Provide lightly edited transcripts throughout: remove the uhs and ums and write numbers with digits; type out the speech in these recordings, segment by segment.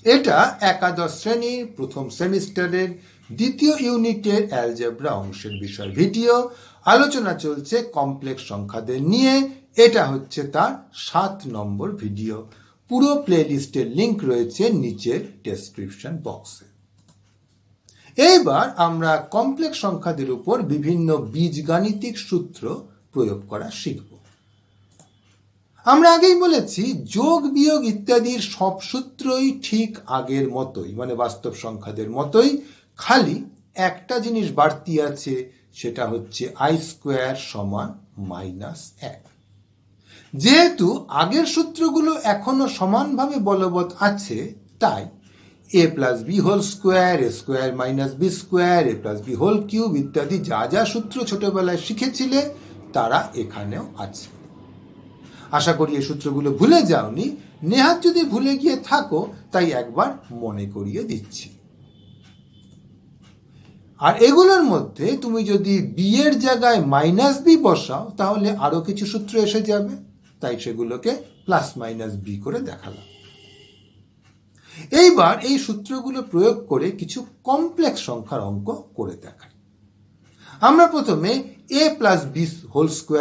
এটা একাদশ শ্রেণীর প্রথম সেমিস্টারের দ্বিতীয় ইউনিটের অ্যালজেব্রা অংশের বিষয় ভিডিও। আলোচনা চলছে কমপ্লেক্স সংখ্যাদের নিয়ে। এটা হচ্ছে তার 7 নম্বর ভিডিও। পুরো প্লেলিস্টের লিংক রয়েছে নিচের ডেসক্রিপশন বক্সে। এইবার আমরা কমপ্লেক্স সংখ্যাদের উপর বিভিন্ন বীজগাণিতিক সূত্র প্রয়োগ করা শিখব। আমরা আগেই বলেছি যোগ বিয়োগ ইত্যাদির সব সূত্রই ঠিক আগের মতোই, মানে বাস্তব সংখ্যাদের মতোই, খালি একটা জিনিস বাড়তি আছে, সেটা হচ্ছে i² সমান -1। যেহেতু আগের সূত্রগুলো এখনো সমানভাবে বলবৎ আছে, তাই a + b² a² - b² a + b³ ইত্যাদি যা যা সূত্র ছোটবেলায় শিখেছিলে তারা এখানেও আছে। আশা করি এই সূত্রগুলো ভুলে যাওনি। নেহাত যদি ভুলে গিয়ে থাকো তাই একবার মনে করিয়ে দিচ্ছি। আর এগুলোর মধ্যে তুমি যদি b এর জায়গায় -b বসাও তাহলে আরো কিছু সূত্র এসে যাবে, তাই সেগুলোকে +-b করে দেখালাম। এইবার এই সূত্রগুলো প্রয়োগ করে কিছু কমপ্লেক্স সংখ্যার অঙ্ক করে দেখাই। আমরা প্রথমে a + b²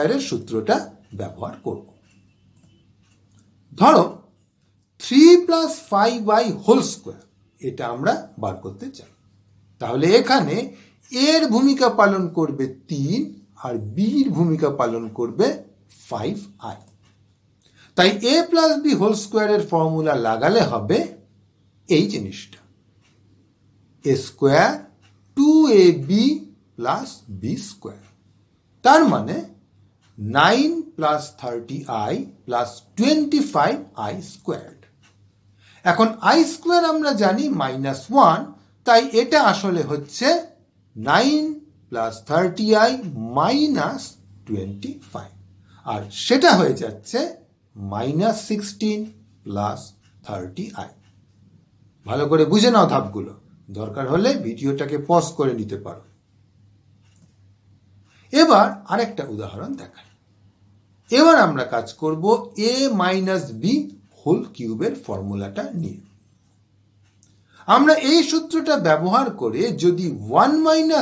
এর সূত্রটা ব্যবহার করব। ধরো 3 + 5y² এটা আমরা বার করতে চাই। তাহলে এখানে এর ভূমিকা পালন করবে 3 আর বির ভূমিকা পালন করবে 5i। তাই a + b² এর ফর্মুলা লাগালে হবে এই জিনিসটা, a² 2ab + b²। তার মানে 9 + 30i + 25i²। এখন i² আমরা জানি -1, তাই এটা আসলে হচ্ছে 9 + 30i - 25, আর সেটা হয়ে যাচ্ছে -16 + 30i। ভালো করে বুঝে নাও ধাপগুলো, দরকার হলে ভিডিওটাকে পজ করে নিতে পারো। এবার আরেকটা উদাহরণ দেখাই। এবার আমরা কাজ করব a - b³ এর ফর্মুলাটা নিয়ে। আমরা এই সূত্রটা ব্যবহার করে যদি 1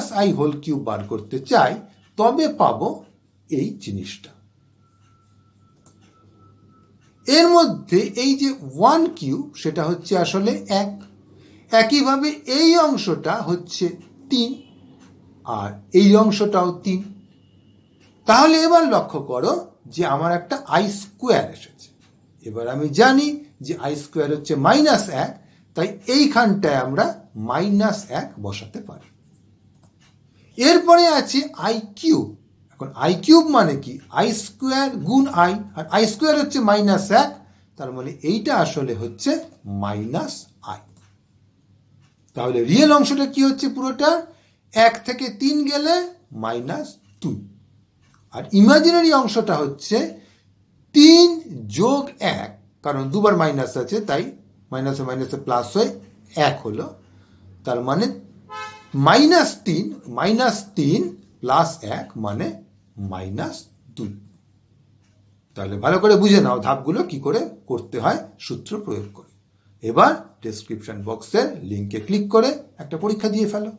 - i³ বার করতে চাই তবে পাবো এই জিনিসটা। এর মধ্যে এই যে 1³ সেটা হচ্ছে আসলে 1। একইভাবে এই অংশটা হচ্ছে 3 আর এই অংশটাও 3। তাহলে এবার লক্ষ্য করো যে আমার একটা i² এসেছে। এবার আমি জানি যে i² হচ্ছে -1, তাই এইখানটায় আমরা -1 বসাতে পারি। এরপরে আছে i³। এখন i³ মানে কি? i² গুণ i, আর i² হচ্ছে -1, তার মানে এইটা আসলে হচ্ছে -i। তাহলে রিয়েল অংশটা কি হচ্ছে? পুরোটা 1 থেকে 3 গেলে -2, আর ইমাজিনারি অংশটা হচ্ছে 3 + 1, কারণ দুবার মাইনাস আছে তাই মাইনাসে মাইনাসে প্লাস হয়ে 1 হলো। তার মানে -3 + 1 মানে -2। তাহলে ভালো করে বুঝে নাও ধাপগুলো কি করে করতে হয় সূত্র প্রয়োগ করে। এবার ডেসক্রিপশন বক্সের লিঙ্কে ক্লিক করে একটা পরীক্ষা দিয়ে ফেলো।